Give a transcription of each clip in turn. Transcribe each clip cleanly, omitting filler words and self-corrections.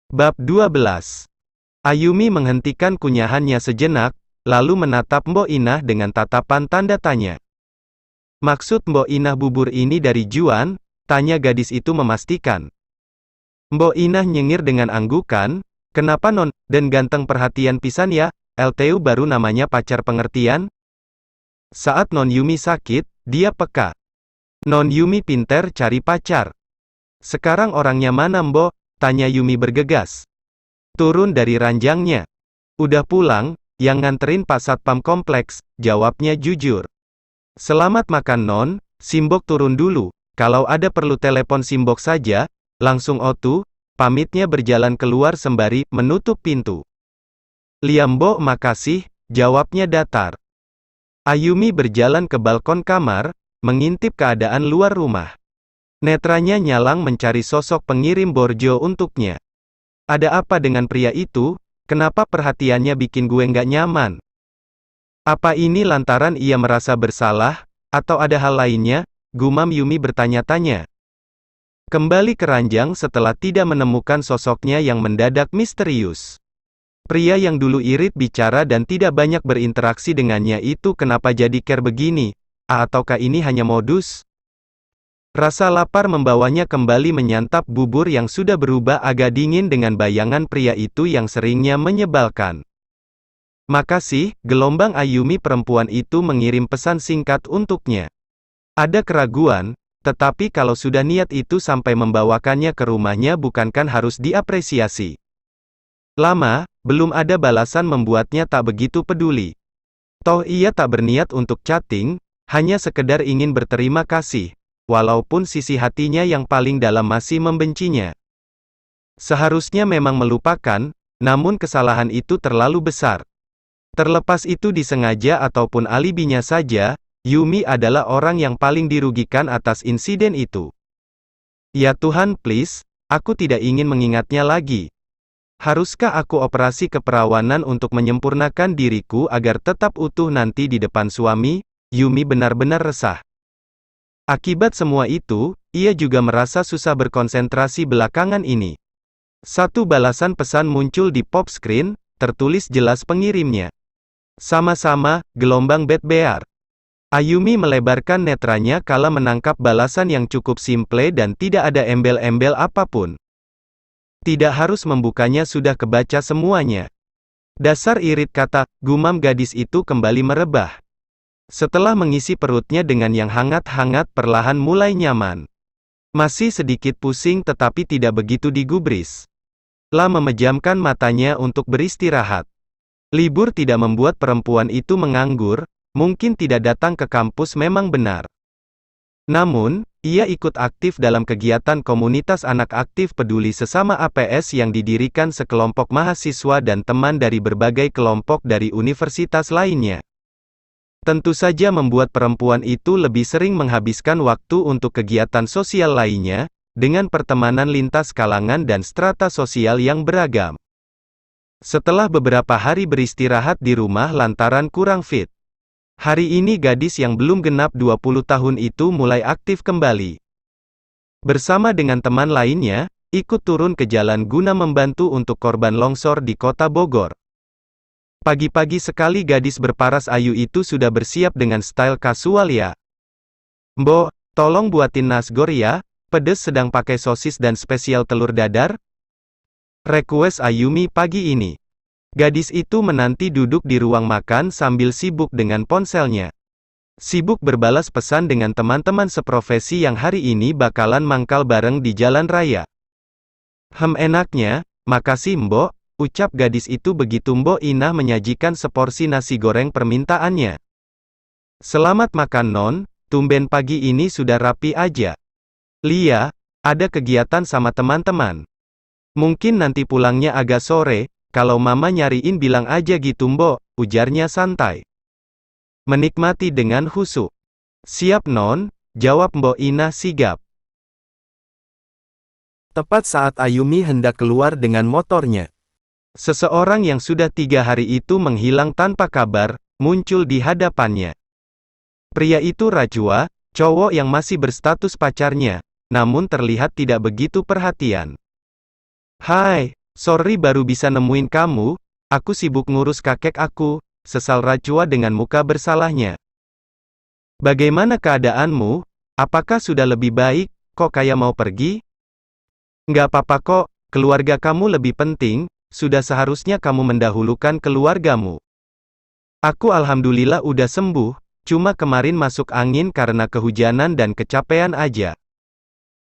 Bab 12. Ayumi menghentikan kunyahannya sejenak, lalu menatap Mbok Inah dengan tatapan tanda tanya. Maksud Mbok Inah bubur ini dari Juan? Tanya gadis itu memastikan. Mbok Inah nyengir dengan anggukan, kenapa non, dan ganteng perhatian pisan ya, LTU baru namanya pacar pengertian? Saat Non Yumi sakit, dia peka. Non Yumi pinter cari pacar. Sekarang orangnya mana Mbok? Tanya Yumi bergegas. Turun dari ranjangnya. Udah pulang, yang nganterin Pak Satpam kompleks, jawabnya jujur. Selamat makan Non, Simbok turun dulu, kalau ada perlu telepon Simbok saja, langsung otu, pamitnya berjalan keluar sembari menutup pintu. Liambok makasih, jawabnya datar. Ayumi berjalan ke balkon kamar, mengintip keadaan luar rumah. Netranya nyalang mencari sosok pengirim borjo untuknya. Ada apa dengan pria itu? Kenapa perhatiannya bikin gue nggak nyaman? Apa ini lantaran ia merasa bersalah, atau ada hal lainnya? Gumam Yumi bertanya-tanya. Kembali ke ranjang setelah tidak menemukan sosoknya yang mendadak misterius. Pria yang dulu irit bicara dan tidak banyak berinteraksi dengannya itu kenapa jadi care begini? Ataukah ini hanya modus? Rasa lapar membawanya kembali menyantap bubur yang sudah berubah agak dingin dengan bayangan pria itu yang seringnya menyebalkan. Makasih, gelombang Ayumi perempuan itu mengirim pesan singkat untuknya. Ada keraguan, tetapi kalau sudah niat itu sampai membawakannya ke rumahnya bukankah harus diapresiasi. Lama, belum ada balasan membuatnya tak begitu peduli. Toh ia tak berniat untuk chatting, hanya sekedar ingin berterima kasih. Walaupun sisi hatinya yang paling dalam masih membencinya. Seharusnya memang melupakan, namun kesalahan itu terlalu besar. Terlepas itu disengaja ataupun alibinya saja, Yumi adalah orang yang paling dirugikan atas insiden itu. Ya Tuhan please, aku tidak ingin mengingatnya lagi. Haruskah aku operasi keperawanan untuk menyempurnakan diriku agar tetap utuh nanti di depan suami? Yumi benar-benar resah. Akibat semua itu, ia juga merasa susah berkonsentrasi belakangan ini. Satu balasan pesan muncul di pop screen, tertulis jelas pengirimnya. Sama-sama, gelombang bad bear. Ayumi melebarkan netranya kala menangkap balasan yang cukup simple dan tidak ada embel-embel apapun. Tidak harus membukanya sudah kebaca semuanya. Dasar irit kata, gumam gadis itu kembali merebah. Setelah mengisi perutnya dengan yang hangat-hangat perlahan mulai nyaman. Masih sedikit pusing tetapi tidak begitu digubris. La memejamkan matanya untuk beristirahat. Libur tidak membuat perempuan itu menganggur, mungkin tidak datang ke kampus memang benar. Namun, ia ikut aktif dalam kegiatan komunitas anak aktif peduli sesama APS yang didirikan sekelompok mahasiswa dan teman dari berbagai kelompok dari universitas lainnya. Tentu saja membuat perempuan itu lebih sering menghabiskan waktu untuk kegiatan sosial lainnya, dengan pertemanan lintas kalangan dan strata sosial yang beragam. Setelah beberapa hari beristirahat di rumah lantaran kurang fit, hari ini gadis yang belum genap 20 tahun itu mulai aktif kembali. Bersama dengan teman lainnya, ikut turun ke jalan guna membantu untuk korban longsor di kota Bogor. Pagi-pagi sekali gadis berparas ayu itu sudah bersiap dengan style kasual ya. Mbok, tolong buatin nasgor ya, pedes sedang pakai sosis dan spesial telur dadar. Request Ayumi pagi ini. Gadis itu menanti duduk di ruang makan sambil sibuk dengan ponselnya. Sibuk berbalas pesan dengan teman-teman seprofesi yang hari ini bakalan mangkal bareng di jalan raya. Enaknya, makasih Mbok. Ucap gadis itu begitu Mbok Inah menyajikan seporsi nasi goreng permintaannya. Selamat makan Non, tumben pagi ini sudah rapi aja. Lia, ada kegiatan sama teman-teman. Mungkin nanti pulangnya agak sore, kalau mama nyariin bilang aja gitu Mbok, ujarnya santai. Menikmati dengan khusyuk. Siap Non, jawab Mbok Inah sigap. Tepat saat Ayumi hendak keluar dengan motornya. Seseorang yang sudah 3 hari itu menghilang tanpa kabar, muncul di hadapannya. Pria itu Rajwa, cowok yang masih berstatus pacarnya, namun terlihat tidak begitu perhatian. Hai, Sorry baru bisa nemuin kamu, aku sibuk ngurus kakek aku, sesal Rachua dengan muka bersalahnya. Bagaimana keadaanmu? Apakah sudah lebih baik, kok kayak mau pergi? Nggak apa-apa kok, keluarga kamu lebih penting, sudah seharusnya kamu mendahulukan keluargamu. Aku alhamdulillah udah sembuh, cuma kemarin masuk angin karena kehujanan dan kecapean aja.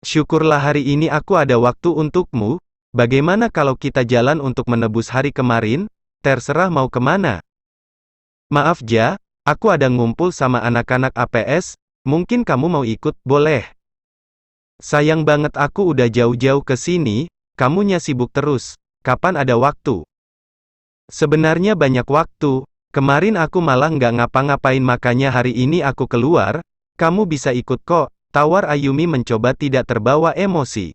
Syukurlah hari ini aku ada waktu untukmu, bagaimana kalau kita jalan untuk menebus hari kemarin? Terserah mau kemana. Maaf Ja, aku ada ngumpul sama anak-anak APS, mungkin kamu mau ikut, boleh? Sayang banget aku udah jauh-jauh ke sini, kamunya sibuk terus, kapan ada waktu? Sebenarnya banyak waktu, kemarin aku malah nggak ngapa-ngapain makanya hari ini aku keluar, kamu bisa ikut kok, tawar Ayumi mencoba tidak terbawa emosi.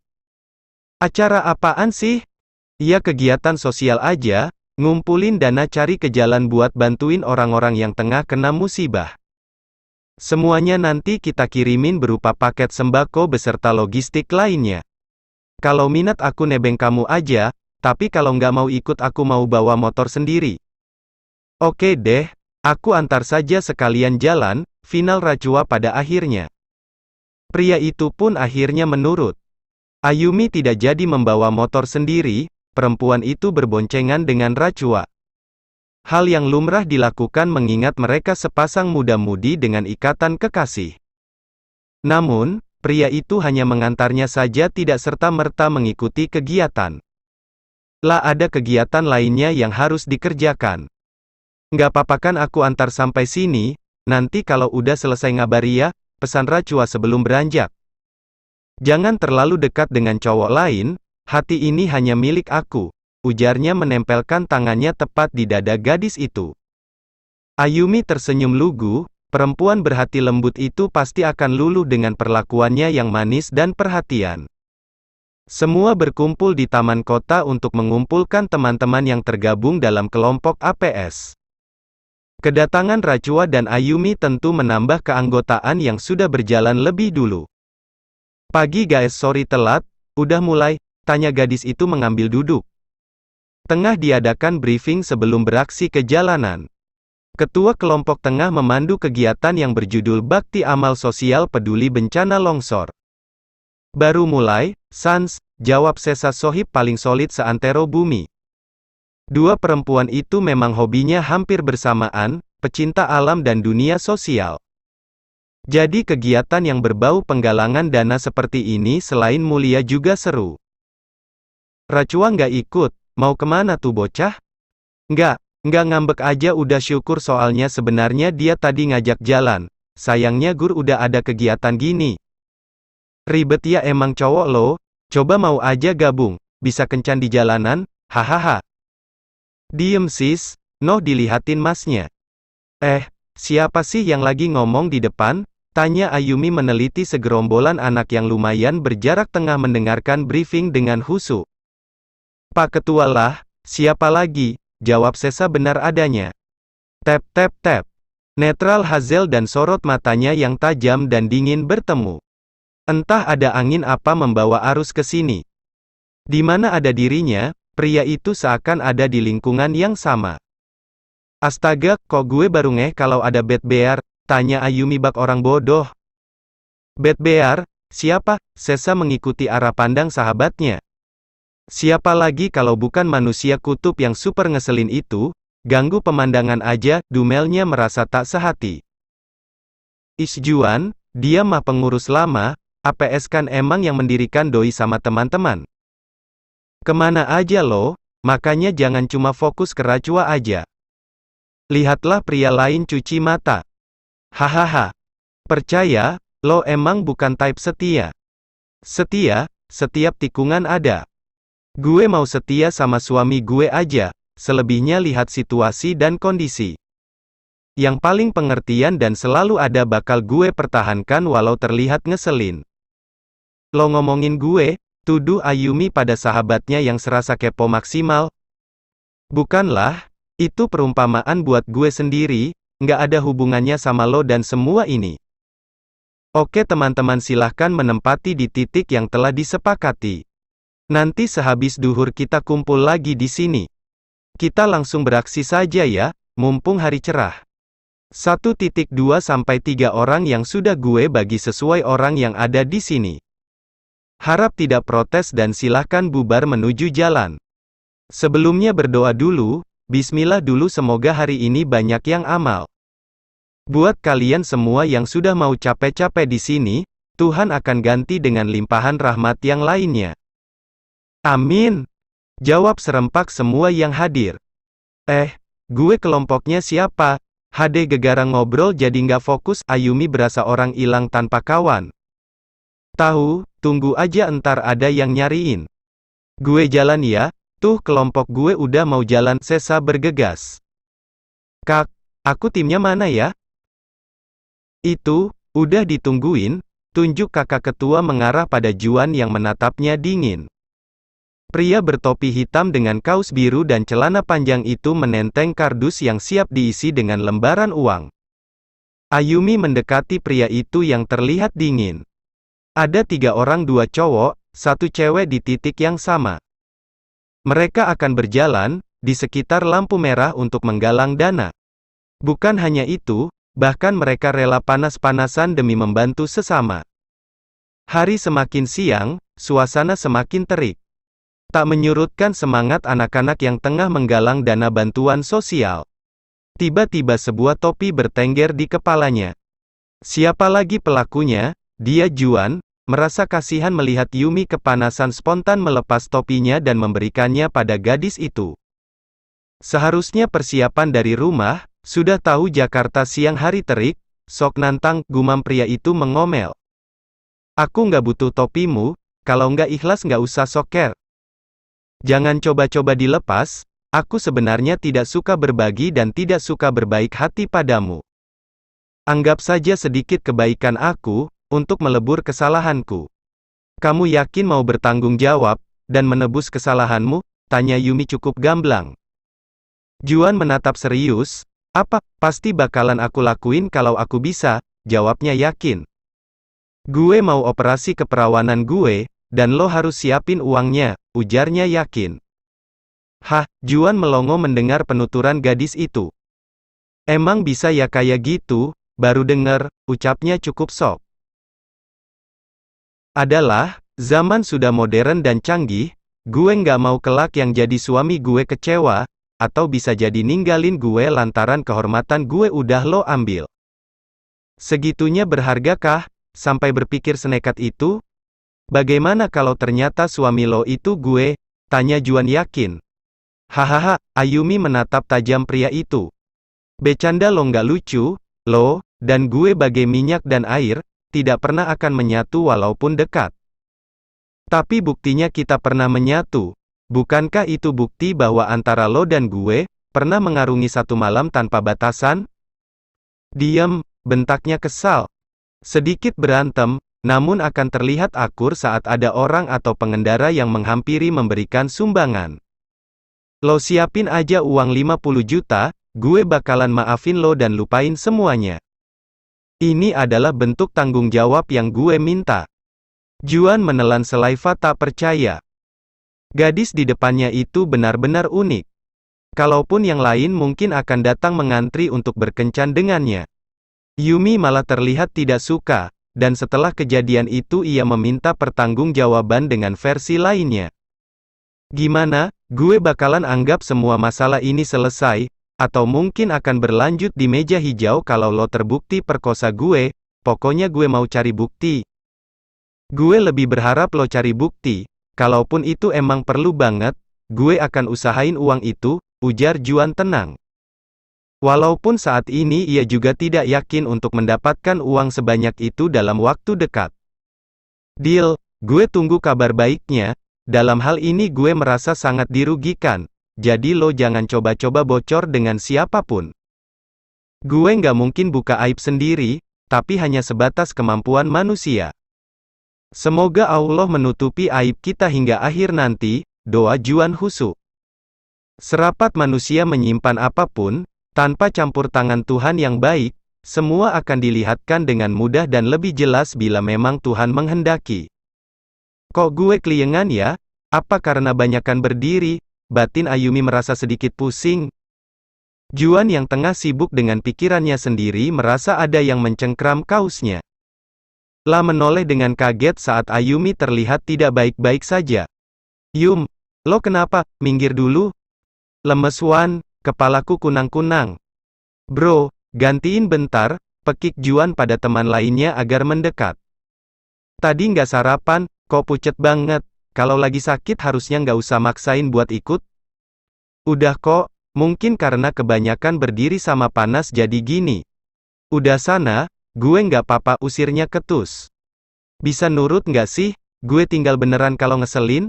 Acara apaan sih? Ya kegiatan sosial aja, ngumpulin dana cari ke jalan buat bantuin orang-orang yang tengah kena musibah. Semuanya nanti kita kirimin berupa paket sembako beserta logistik lainnya. Kalau minat aku nebeng kamu aja, tapi kalau nggak mau ikut aku mau bawa motor sendiri. Oke deh, aku antar saja sekalian jalan, final Rachua pada akhirnya. Pria itu pun akhirnya menurut. Ayumi tidak jadi membawa motor sendiri, perempuan itu berboncengan dengan Rachua. Hal yang lumrah dilakukan mengingat mereka sepasang muda-mudi dengan ikatan kekasih. Namun, pria itu hanya mengantarnya saja tidak serta-merta mengikuti kegiatan. Lah ada kegiatan lainnya yang harus dikerjakan. Nggak apa-apa kan aku antar sampai sini, nanti kalau udah selesai ngabari ya, pesan Rachua sebelum beranjak. Jangan terlalu dekat dengan cowok lain, hati ini hanya milik aku, ujarnya menempelkan tangannya tepat di dada gadis itu. Ayumi tersenyum lugu, perempuan berhati lembut itu pasti akan luluh dengan perlakuannya yang manis dan perhatian. Semua berkumpul di taman kota untuk mengumpulkan teman-teman yang tergabung dalam kelompok APS. Kedatangan Rachua dan Ayumi tentu menambah keanggotaan yang sudah berjalan lebih dulu. Pagi guys, sorry telat, udah mulai, tanya gadis itu mengambil duduk. Tengah diadakan briefing sebelum beraksi ke jalanan. Ketua kelompok tengah memandu kegiatan yang berjudul Bakti Amal Sosial Peduli Bencana Longsor. Baru mulai, Sans, jawab Sesa Sohib paling solid seantero bumi. Dua perempuan itu memang hobinya hampir bersamaan, pecinta alam dan dunia sosial. Jadi kegiatan yang berbau penggalangan dana seperti ini selain mulia juga seru. Rachua nggak ikut, mau kemana tuh bocah? Nggak ngambek aja udah syukur soalnya sebenarnya dia tadi ngajak jalan, sayangnya Gur udah ada kegiatan gini. Ribet ya emang cowok lo, coba mau aja gabung, bisa kencan di jalanan, hahaha. Diem sis, noh dilihatin masnya. Siapa sih yang lagi ngomong di depan? Tanya Ayumi meneliti segerombolan anak yang lumayan berjarak tengah mendengarkan briefing dengan khusyuk. Pak Ketua lah, siapa lagi? Jawab Sesa benar adanya. Tap tap tap. Netral Hazel dan sorot matanya yang tajam dan dingin bertemu. Entah ada angin apa membawa arus ke sini. Di mana ada dirinya, pria itu seakan ada di lingkungan yang sama. Astaga, kok gue baru ngeh kalau ada Bad Bear, tanya Ayumi bak orang bodoh. Bad Bear, siapa? Sesa mengikuti arah pandang sahabatnya. Siapa lagi kalau bukan manusia kutub yang super ngeselin itu, ganggu pemandangan aja, dumelnya merasa tak sehati. Isjuan, dia mah pengurus lama, APS kan emang yang mendirikan doi sama teman-teman. Kemana aja lo, makanya jangan cuma fokus ke Rachua aja. Lihatlah pria lain cuci mata. Hahaha. Percaya, lo emang bukan type setia. Setia, setiap tikungan ada. Gue mau setia sama suami gue aja, selebihnya lihat situasi dan kondisi. Yang paling pengertian dan selalu ada bakal gue pertahankan walau terlihat ngeselin. Lo ngomongin gue, tuduh Ayumi pada sahabatnya yang serasa kepo maksimal. Bukanlah, itu perumpamaan buat gue sendiri, nggak ada hubungannya sama lo dan semua ini. Oke teman-teman silahkan menempati di titik yang telah disepakati. Nanti sehabis duhur kita kumpul lagi di sini. Kita langsung beraksi saja ya, mumpung hari cerah. 1.2-3 orang yang sudah gue bagi sesuai orang yang ada di sini. Harap tidak protes dan silahkan bubar menuju jalan. Sebelumnya berdoa dulu, bismillah dulu, semoga hari ini banyak yang amal. Buat kalian semua yang sudah mau capek-capek di sini, Tuhan akan ganti dengan limpahan rahmat yang lainnya. Amin. Jawab serempak semua yang hadir. Gue kelompoknya siapa? Hade gegarang ngobrol jadi nggak fokus. Ayumi berasa orang hilang tanpa kawan. Tahu, tunggu aja entar ada yang nyariin. Gue jalan ya, tuh kelompok gue udah mau jalan. Sesa bergegas. Kak, aku timnya mana ya? Itu, udah ditungguin, tunjuk kakak ketua mengarah pada Juan yang menatapnya dingin. Pria bertopi hitam dengan kaos biru dan celana panjang itu menenteng kardus yang siap diisi dengan lembaran uang. Ayumi mendekati pria itu yang terlihat dingin. Ada 3 orang, 2 cowok, 1 cewek di titik yang sama. Mereka akan berjalan di sekitar lampu merah untuk menggalang dana. Bukan hanya itu, bahkan mereka rela panas-panasan demi membantu sesama. Hari semakin siang, suasana semakin terik. Tak menyurutkan semangat anak-anak yang tengah menggalang dana bantuan sosial. Tiba-tiba sebuah topi bertengger di kepalanya. Siapa lagi pelakunya? Dia Juan, merasa kasihan melihat Yumi kepanasan, spontan melepas topinya dan memberikannya pada gadis itu. Seharusnya persiapan dari rumah, sudah tahu Jakarta siang hari terik, sok nantang, gumam pria itu mengomel. Aku nggak butuh topimu, kalau nggak ikhlas nggak usah soker. Jangan coba-coba dilepas, aku sebenarnya tidak suka berbagi dan tidak suka berbaik hati padamu. Anggap saja sedikit kebaikan aku, untuk melebur kesalahanku. Kamu yakin mau bertanggung jawab, dan menebus kesalahanmu? Tanya Yumi cukup gamblang. Juan menatap serius. Apa, pasti bakalan aku lakuin kalau aku bisa, jawabnya yakin. Gue mau operasi keperawanan gue, dan lo harus siapin uangnya, ujarnya yakin. Hah, Juan melongo mendengar penuturan gadis itu. Emang bisa ya kayak gitu, baru denger, ucapnya cukup sok. Adalah, zaman sudah modern dan canggih, gue nggak mau kelak yang jadi suami gue kecewa, atau bisa jadi ninggalin gue lantaran kehormatan gue udah lo ambil. Segitunya berhargakah, sampai berpikir senekat itu? Bagaimana kalau ternyata suami lo itu gue? Tanya Juan yakin. Hahaha, Ayumi menatap tajam pria itu. Becanda lo nggak lucu, lo, dan gue bagai minyak dan air, tidak pernah akan menyatu walaupun dekat. Tapi buktinya kita pernah menyatu. Bukankah itu bukti bahwa antara lo dan gue, pernah mengarungi satu malam tanpa batasan? Diam, bentaknya kesal. Sedikit berantem, namun akan terlihat akur saat ada orang atau pengendara yang menghampiri memberikan sumbangan. Lo siapin aja uang 50 juta, gue bakalan maafin lo dan lupain semuanya. Ini adalah bentuk tanggung jawab yang gue minta. Juan menelan selaiva tak percaya. Gadis di depannya itu benar-benar unik. Kalaupun yang lain mungkin akan datang mengantri untuk berkencan dengannya. Yumi malah terlihat tidak suka, dan setelah kejadian itu ia meminta pertanggungjawaban dengan versi lainnya. Gimana, gue bakalan anggap semua masalah ini selesai, atau mungkin akan berlanjut di meja hijau kalau lo terbukti perkosa gue, pokoknya gue mau cari bukti. Gue lebih berharap lo cari bukti, kalaupun itu emang perlu banget, gue akan usahain uang itu, ujar Juan tenang. Walaupun saat ini ia juga tidak yakin untuk mendapatkan uang sebanyak itu dalam waktu dekat. Deal, gue tunggu kabar baiknya, dalam hal ini gue merasa sangat dirugikan. Jadi lo jangan coba-coba bocor dengan siapapun. Gue nggak mungkin buka aib sendiri, tapi hanya sebatas kemampuan manusia. Semoga Allah menutupi aib kita hingga akhir nanti, doa Juan khusyuk. Serapat manusia menyimpan apapun, tanpa campur tangan Tuhan yang baik, semua akan dilihatkan dengan mudah dan lebih jelas bila memang Tuhan menghendaki. Kok gue keliengan ya? Apa karena banyakan berdiri? Batin Ayumi merasa sedikit pusing. Juan yang tengah sibuk dengan pikirannya sendiri merasa ada yang mencengkram kausnya. La menoleh dengan kaget saat Ayumi terlihat tidak baik-baik saja. Yum, lo kenapa? Minggir dulu. Lemes Wan, kepalaku kunang-kunang. Bro, gantiin bentar, pekik Juan pada teman lainnya agar mendekat. Tadi nggak sarapan, kok pucet banget. Kalau lagi sakit harusnya nggak usah maksain buat ikut. Udah kok, mungkin karena kebanyakan berdiri sama panas jadi gini. Udah sana, gue nggak apa-apa, usirnya ketus. Bisa nurut nggak sih? Gue tinggal beneran kalau ngeselin.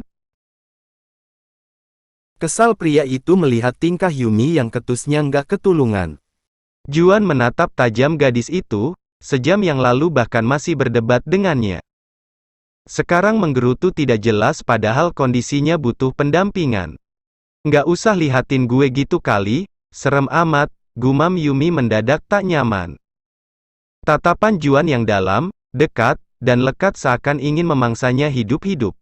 Kesal pria itu melihat tingkah Yumi yang ketusnya nggak ketulungan. Juan menatap tajam gadis itu, sejam yang lalu bahkan masih berdebat dengannya. Sekarang menggerutu tidak jelas padahal kondisinya butuh pendampingan. Nggak usah lihatin gue gitu kali, serem amat, gumam Yumi mendadak tak nyaman. Tatapan Juan yang dalam, dekat, dan lekat seakan ingin memangsanya hidup-hidup.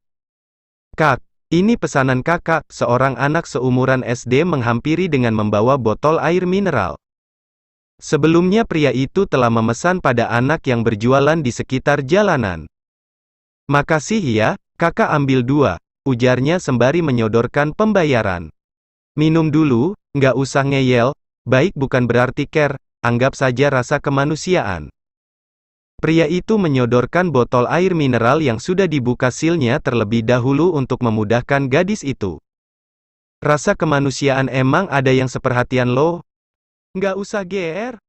Kak, ini pesanan kakak, seorang anak seumuran SD menghampiri dengan membawa botol air mineral. Sebelumnya pria itu telah memesan pada anak yang berjualan di sekitar jalanan. Makasih ya, kakak ambil 2, ujarnya sembari menyodorkan pembayaran. Minum dulu, nggak usah ngeyel, baik bukan berarti care, anggap saja rasa kemanusiaan. Pria itu menyodorkan botol air mineral yang sudah dibuka silnya terlebih dahulu untuk memudahkan gadis itu. Rasa kemanusiaan emang ada yang seperhatian lo? Nggak usah GR.